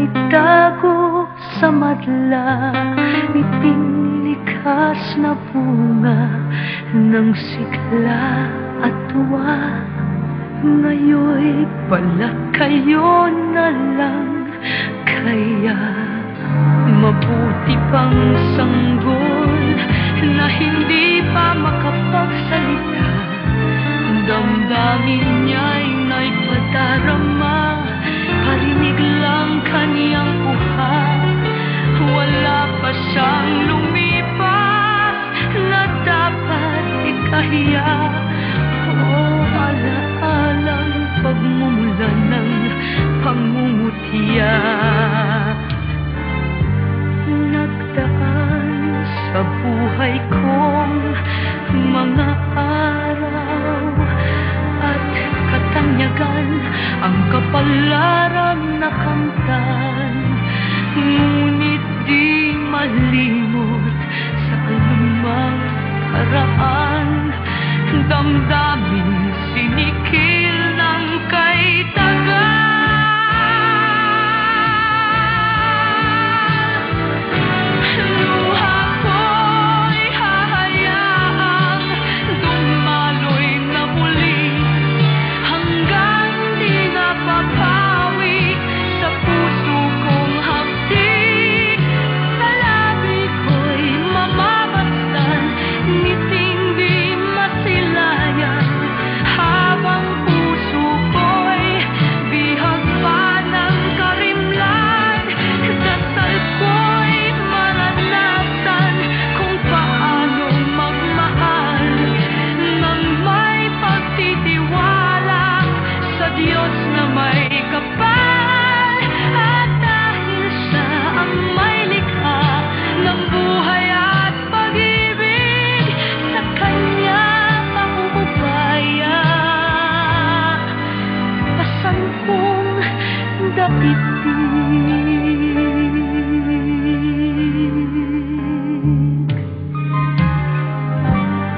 itago sa madla, ngiting likas na bunga ng sigla at tuwa. Ngayon'y pala kayo na lang, kaya mabuti pang sanggol na hindi pa makapagsalita. Damdamin niya'y naipadarama, parinig lang kaniyang uhat. Wala pa siyang lumipas na dapat ikahiya. O alaalang pagmumulan ng pangungutya. Nagdaan sa buhay kong mga araw at katanyagan ang kapalaran na kamtan. Ngunit di malimot sa anumang paraan, damdamin sinikil ng kaitagan.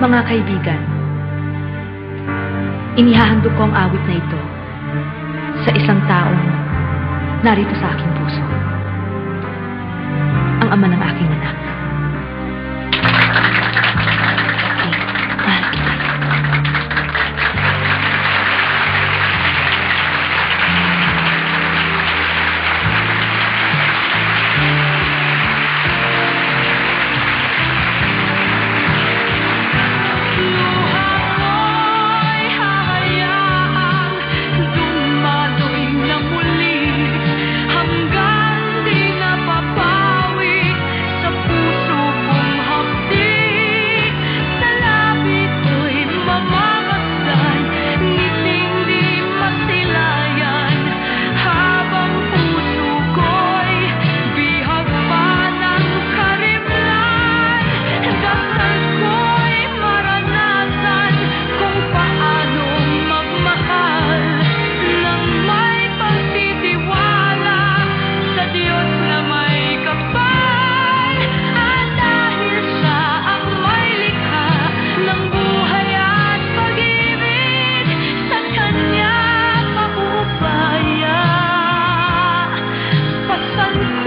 Mga kaibigan, inihahandog ko ang awit na ito sa isang taong narito sa aking puso, ang ama ng aking anak. Mahal kita. Pasan